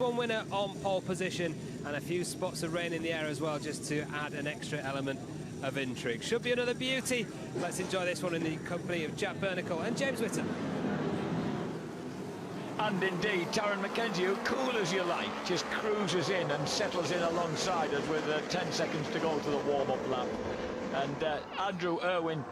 One winner on pole position and a few spots of rain in the air as well, just to add an extra element of intrigue. Should be another beauty. Let's enjoy this one in the company of Jack Bernicle and James Whitter. And indeed, Taron Mackenzie, who, cool as you like, just cruises in and settles in alongside us with 10 seconds to go to the warm-up lap. And Andrew Irwin,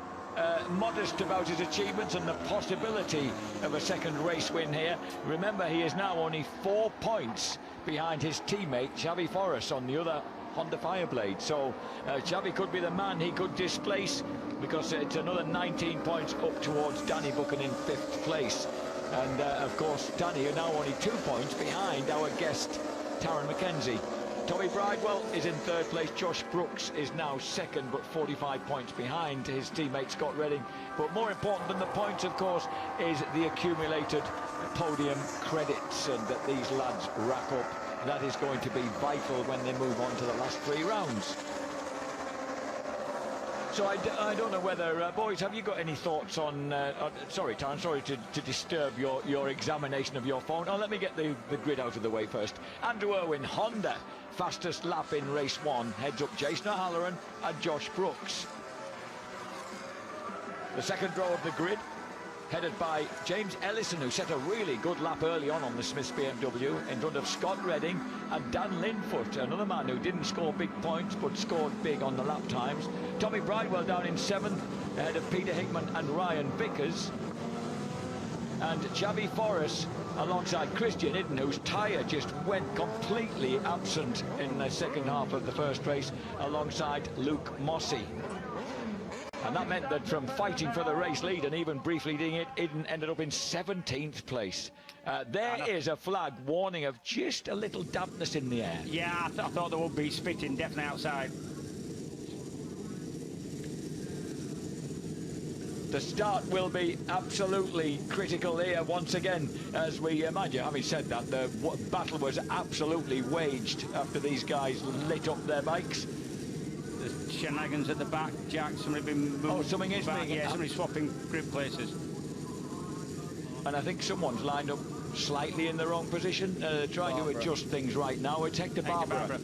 modest about his achievements and the possibility of a second race win here. Remember, he is now only 4 points behind his teammate Xavi Forres on the other Honda Fireblade. So Xavi could be the man he could displace, because it's another 19 points up towards Danny Buchan in 5th place. And of course, Danny are now only 2 points behind our guest Taron Mackenzie. Tommy Bridewell is in 3rd place. Josh Brooks is now 2nd, but 45 points behind his teammate Scott Redding. But more important than the points, of course, is the accumulated podium credits and that these lads rack up. That is going to be vital when they move on to the last 3 rounds. So I don't know whether, boys, have you got any thoughts on... sorry, Taron, sorry to disturb your examination of your phone. Oh, let me get the grid out of the way first. Andrew Irwin, Honda, fastest lap in race 1, heads up Jason O'Halloran and Josh Brooks. The second row of the grid, headed by James Ellison, who set a really good lap early on the Smiths BMW in front of Scott Redding and Dan Linfoot, another man who didn't score big points but scored big on the lap times. Tommy Bridewell down in 7th, ahead of Peter Hickman and Ryan Vickers. And Xavi Forres alongside Christian Idden, whose tyre just went completely absent in the second half of the first race, alongside Luke Mossey. And that meant that from fighting for the race lead and even briefly leading it, Idden ended up in 17th place. There is a flag warning of just a little dampness in the air. Yeah, I thought there would be spitting definitely outside. The start will be absolutely critical here once again, as we mind you, having said that, the battle was absolutely waged after these guys lit up their bikes. There's shenanigans at the back, Jack. Somebody been moved. Oh, something is back. being... Yeah, somebody swapping grip places. And I think someone's lined up slightly in the wrong position, trying to adjust things right now. It's Hector Barbara.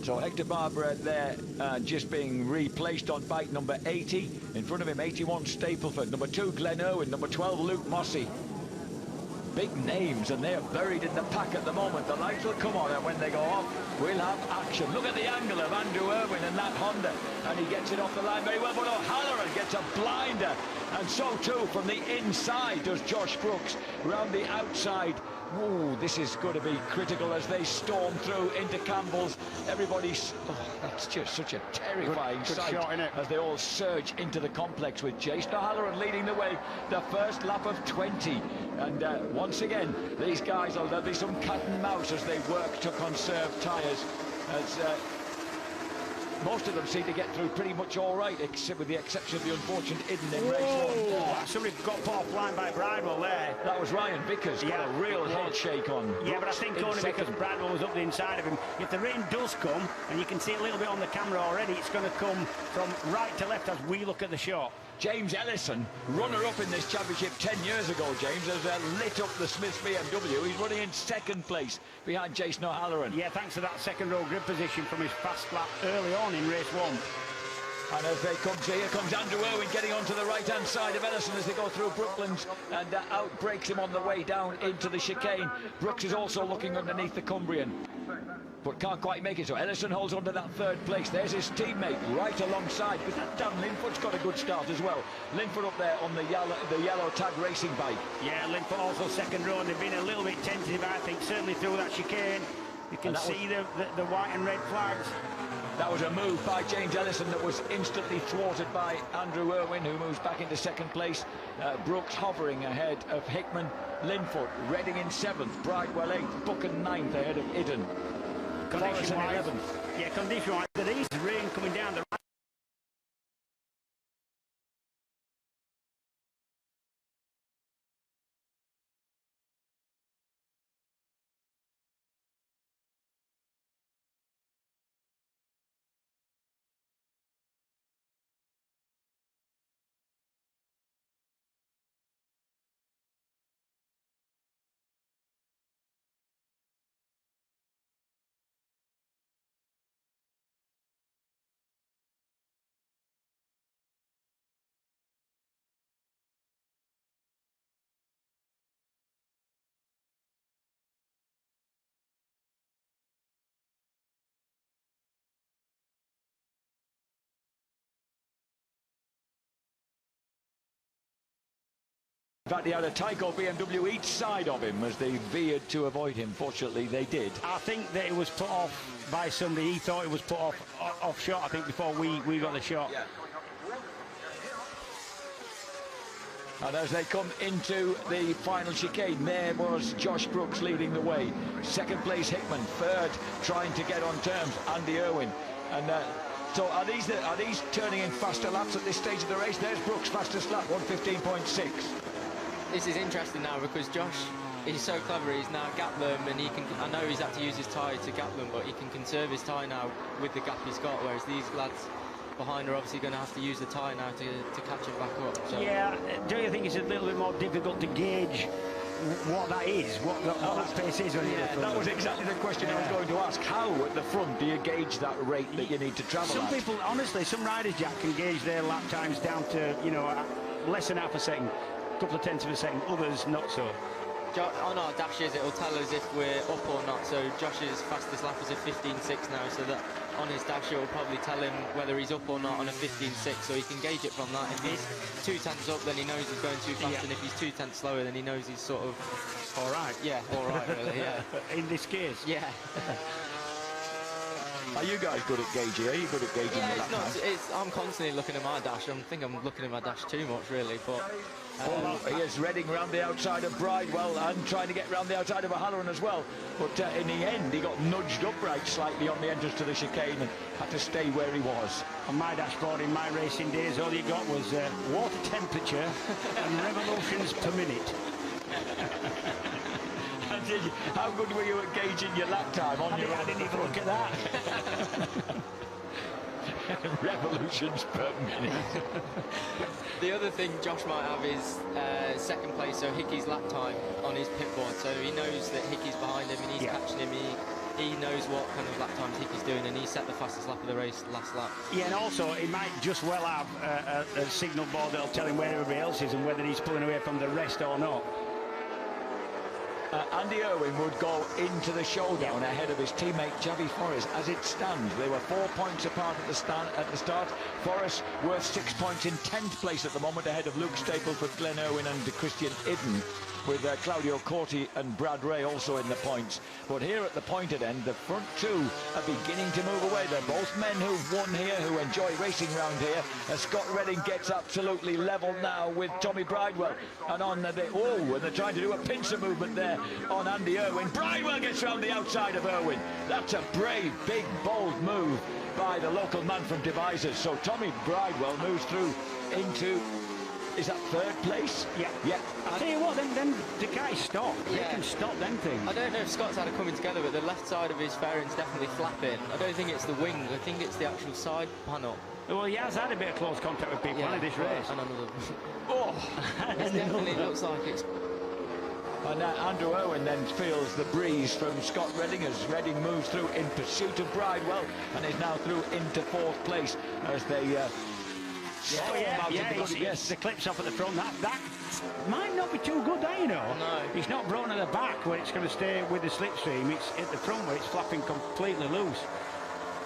So Hector Barbara there, just being replaced on bike number 80. In front of him, 81 Stapleford. Number 2, Glenn Irwin. Number 12, Luke Mossey. Big names, and they are buried in the pack at the moment. The lights will come on, and when they go off, we'll have action. Look at the angle of Andrew Irwin and that Honda, and he gets it off the line very well, but O'Halloran gets a blinder, and so too from the inside does Josh Brooks. Round the outside, ooh, this is going to be critical as they storm through into Campbell's. Everybody's, that's just such a terrifying sight as they all surge into the complex, with Jason O'Halloran leading the way, the first lap of 20. And once again, these guys, there'll be some cat and mouse as they work to conserve tyres, as most of them seem to get through pretty much all right, except with the exception of the unfortunate Idden in race 1. Somebody got put off line by Bridewell there. That was Ryan Vickers, got a real head shake on. Yeah, but I think only because Bridewell was up the inside of him. If the rain does come, and you can see a little bit on the camera already, it's going to come from right to left as we look at the shot. James Ellison, runner-up in this championship 10 years ago, James, has lit up the Smiths BMW. He's running in 2nd place behind Jason O'Halloran. Yeah, thanks to that second row grid position from his fast lap early on in race 1. And as they come, here comes Andrew Irwin getting onto the right-hand side of Ellison as they go through Brooklands, and out breaks him on the way down into the chicane. Brooks is also looking underneath the Cumbrian, but can't quite make it. So Ellison holds on to that 3rd place. There's his teammate right alongside, because that Dan Linfoot's got a good start as well. Linfoot up there on the yellow tag racing bike. Yeah, Linfoot also second row, and they've been a little bit tentative, I think, certainly through that chicane. You can see the white and red flags. That was a move by James Ellison that was instantly thwarted by Andrew Irwin, who moves back into 2nd place. Brooks hovering ahead of Hickman. Linfoot, Redding in 7th, Bridewell 8th, Buchan 9th ahead of Idden. Condition-wise, yeah, condition-wise, there is rain coming down the fact, he had a Tyco BMW each side of him as they veered to avoid him. Fortunately, they did. I think that it was put off by somebody. He thought it was put off shot, I think, before we got the shot. Yeah. And as they come into the final chicane, there was Josh Brooks leading the way. Second place Hickman, third trying to get on terms, Andy Irwin. And so are these turning in faster laps at this stage of the race? There's Brooks' fastest lap, 1:15.6. This is interesting now because Josh, he's so clever. He's now gapped them, and he can. I know he's had to use his tyre to gap them, but he can conserve his tyre now with the gap he's got. Whereas these lads behind are obviously going to have to use the tyre now to catch him back up. So. Yeah, do you think it's a little bit more difficult to gauge what that is, what that pace is? Yeah, that was exactly the question I was going to ask. How at the front do you gauge that rate that you need to travel Some at? people, honestly, some riders, Jack, can gauge their lap times down to, you know, less than half a second, a couple of tenths of a second, others not so. On our dashes, it'll tell us if we're up or not. So Josh's fastest lap is a 15.6 now, so that on his dash it will probably tell him whether he's up or not on a 15.6, so he can gauge it from that. If he's 2 tenths up, then he knows he's going too fast, and if he's 2 tenths slower, then he knows he's sort of... All right. Yeah, all right, really, yeah. In this case. Yeah. Are you guys good at gauging? Are you good at gauging the lap time? I'm constantly looking at my dash. I think I'm looking at my dash too much, really, but... He is Redding round the outside of Bridewell and trying to get round the outside of O'Halloran as well. But in the end, he got nudged upright slightly on the entrance to the chicane and had to stay where he was. On my dashboard in my racing days, all you got was water temperature and revolutions per minute. How good were you at gauging your lap time on your own? I didn't even look at that. Revolutions per minute. The other thing Josh might have is second place, so Hickey's lap time on his pit board. So he knows that Hickey's behind him and he's catching him. He knows what kind of lap times Hickey's doing, and he set the fastest lap of the race last lap. Yeah, and also he might just well have a signal board that'll tell him where everybody else is and whether he's pulling away from the rest or not. Andy Irwin would go into the showdown ahead of his teammate Javi Forrest. As it stands, they were 4 points apart at the start. Forrest worth 6 points in 10th place at the moment, ahead of Luke Stapleford, Glenn Irwin and Christian Idden, with Claudio Corti and Brad Ray also in the points. But here at the pointed end, the front two are beginning to move away. They're both men who've won here, who enjoy racing round here. Scott Redding gets absolutely level now with Tommy Bridewell. And on and they're trying to do a pincer movement there on Andy Irwin. Bridewell gets round the outside of Irwin. That's a brave, big, bold move by the local man from Devizes. So Tommy Bridewell moves through into... Is that third place? Yeah. Yeah. I'll tell you what, then the guys stop. Yeah. They can stop them things. I don't know if Scott's had it coming together, but the left side of his fairing's definitely flapping. I don't think it's the wing. I think it's the actual side panel. Well, he has had a bit of close contact with people in this race. And another... Oh! It definitely looks like it's... And Andrew Irwin then feels the breeze from Scott Redding as Redding moves through in pursuit of Bridewell and is now through into fourth place as they... The clips off at the front. That might not be too good, you know. No. It's not broken at the back where it's going to stay with the slipstream. It's at the front where it's flapping completely loose.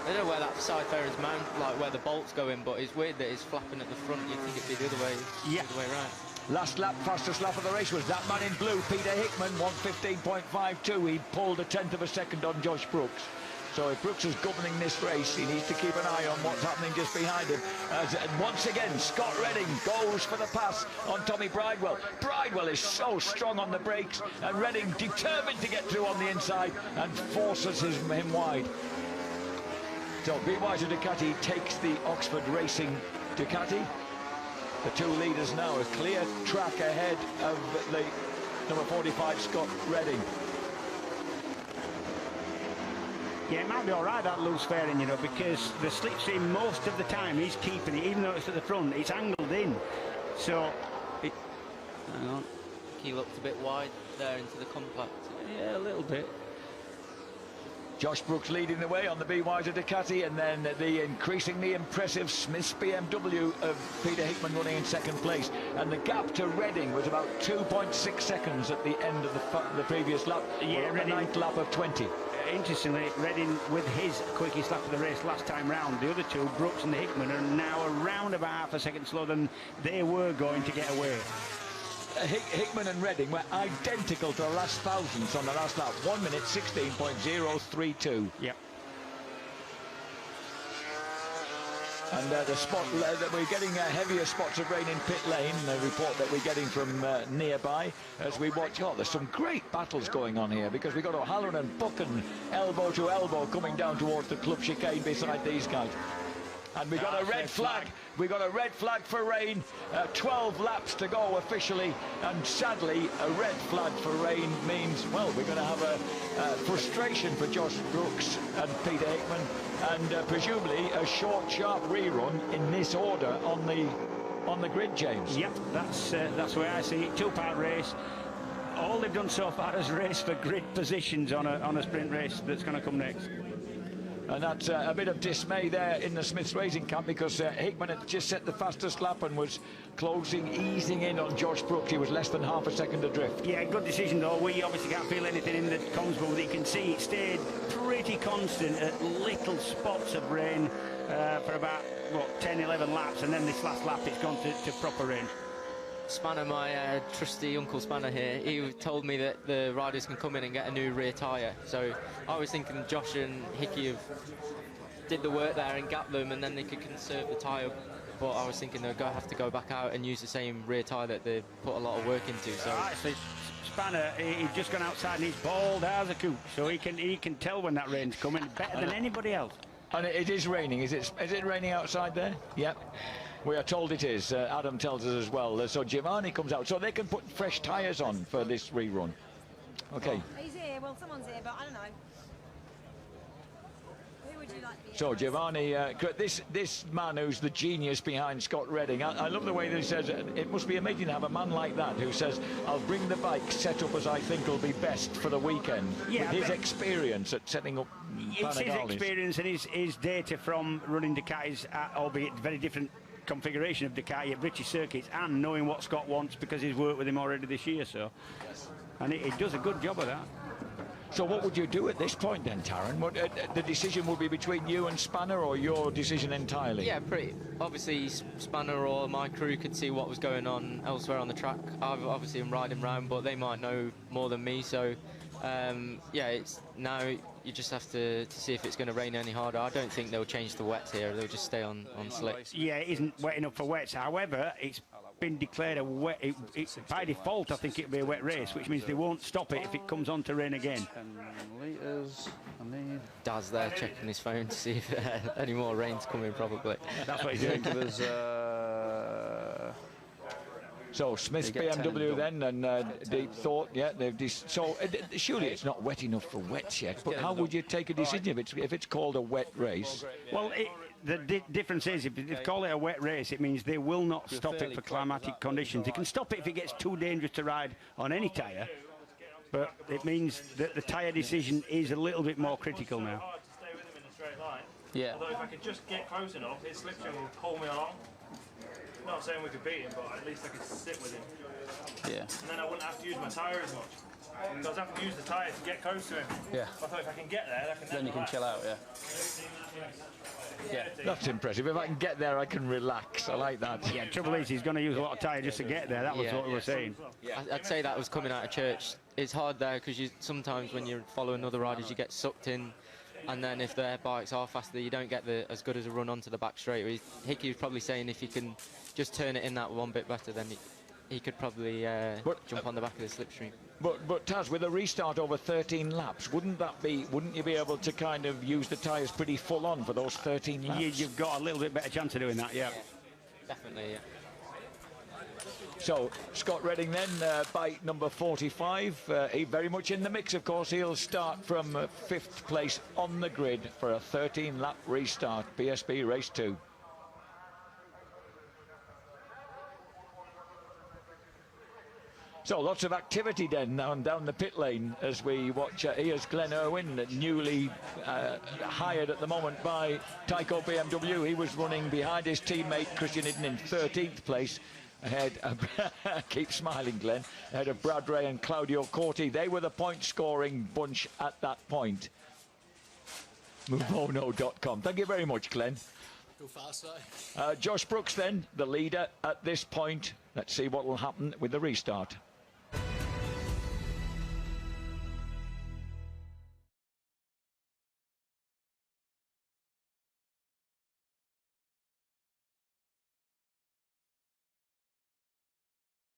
I don't know where that side fairing's mount, like where the bolts go in, but it's weird that it's flapping at the front. You'd think it'd be the other way. Yeah. The other way around. Last lap, fastest lap of the race was that man in blue, Peter Hickman, 1:15.52. He pulled a tenth of a second on Josh Brooks. So if Brooks is governing this race, he needs to keep an eye on what's happening just behind him. And once again, Scott Redding goes for the pass on Tommy Bridewell. Bridewell is so strong on the brakes, and Redding determined to get through on the inside and forces him wide. So BYD Ducati takes the Oxford Racing Ducati. The two leaders now, a clear track ahead of the number 45, Scott Redding. Yeah, it might be all right, that loose fairing, you know, because the slipstream most of the time is keeping it, even though it's at the front, it's angled in. So, hang on. He looked a bit wide there into the compact. Yeah, a little bit. Josh Brooks leading the way on the BYD Ducati, and then the increasingly impressive Smith's BMW of Peter Hickman running in second place. And the gap to Redding was about 2.6 seconds at the end of the previous lap. Yeah, the ninth lap of 20. Interestingly, Redding with his quickest lap of the race last time round. The other two, Brooks and Hickman, are now around about half a second slower than they were going to get away. Hickman and Redding were identical to the last thousands on the last lap. 1 minute 16.032. Yep. And the spot that we're getting heavier spots of rain in pit lane, the report that we're getting from nearby as we watch. Oh, there's some great battles going on here, because we've got O'Halloran and Buchan elbow to elbow coming down towards the club chicane beside these guys. And we got a red flag. We got a red flag for rain. 12 laps to go officially, and sadly, a red flag for rain means, well, we're going to have a frustration for Josh Brooks and Peter Hickman, and presumably a short, sharp rerun in this order on the grid, James. Yep, that's the way I see it. Two-part race. All they've done so far is race for grid positions on a sprint race that's going to come next. And that's a bit of dismay there in the Smiths Racing camp, because Hickman had just set the fastest lap and was easing in on Josh Brooks. He was less than half a second adrift. Yeah, good decision though. We obviously can't feel anything in the comms, but you can see it stayed pretty constant at little spots of rain for about, what, 10, 11 laps, and then this last lap it's gone to proper rain. Spanner, my trusty Uncle Spanner here, he told me that the riders can come in and get a new rear tyre. So I was thinking Josh and Hickey did the work there and gapped them, and then they could conserve the tyre. But I was thinking they'll have to go back out and use the same rear tyre that they put a lot of work into. So actually, Spanner, he's just gone outside and he's bald as a coot, so he can tell when that rain's coming better than anybody else. And it is raining. Is it raining outside there? Yep. We are told it is. Adam tells us as well. So Giovanni comes out, so they can put fresh tyres on for this rerun. Okay. He's here. Well, someone's here, but I don't know. Who would you like to be? So Giovanni, this man who's the genius behind Scott Redding. I love the way that he says it must be amazing to have a man like that who says, I'll bring the bike set up as I think will be best for the weekend. Yeah, with his experience at setting up It's his experience and his data from running Ducatis, albeit very different configuration of Ducati at British circuits, and knowing what Scott wants because he's worked with him already this year. So, and he does a good job of that. So what would you do at this point then, Taron? The decision would be between you and Spanner, or your decision entirely? yeah, pretty obviously Spanner or my crew could see what was going on elsewhere on the track. I've obviously am riding round, but they might know more than me. So yeah, it's now you just have to see if it's going to rain any harder. I don't think they'll change the wets here. They'll just stay on slick. Yeah, it isn't wet enough for wets. However, it's been declared a wet. By default, I think it'll be a wet race, which means they won't stop it if it comes on to rain again. 10 litres. I need. Daz there checking his phone to see if any more rain's coming. Probably. That's what he's doing. There's So Smith's BMW then, and Deep Thought, yeah, so surely it's not wet enough for wets yet. But how would you take a decision if it's called a wet race? Well, the difference is if they call it a wet race, it means they will not stop it for climatic conditions. They can stop it if it gets too dangerous to ride on any tyre, but it means that the tyre decision is a little bit more critical now. yeah. Although if I could just get close enough, his slipstream will pull me along. Not saying we could beat him, but at least I could sit with him. Yeah. And then I wouldn't have to use my tyre as much. Because I have to use the tyre to get close to him. Yeah. I thought if I can get there, I can Then you can chill out, yeah. Yeah. That's impressive. If I can get there, I can relax. I like that. Yeah, trouble is he's going to use a lot of tyre just to get there. That was what we were saying. I'd say that was coming out of church. It's hard there because sometimes when you're following other riders, you get sucked in. And then if their bikes are faster, you don't get as good as a run onto the back straight. Hickey was probably saying if he can just turn it in that one bit better, then he could probably jump on the back of the slipstream. But Taz, with a restart over 13 laps, wouldn't you be able to kind of use the tyres pretty full on for those 13 laps? You've got a little bit better chance of doing that, yeah. Definitely, yeah. So Scott Redding then, bike number 45, he very much in the mix, of course. He'll start from 5th place on the grid for a 13-lap restart, PSP Race 2. So lots of activity then down the pit lane as we watch. Here's Glenn Irwin, newly hired at the moment by Tyco BMW. He was running behind his teammate Christian Hidden in 13th place. Ahead of, keep smiling, Glenn. Ahead of Brad Ray and Claudio Corti. They were the point-scoring bunch at that point. Movono.com. Thank you very much, Glenn. Go faster. Josh Brooks then, the leader at this point. Let's see what will happen with the restart.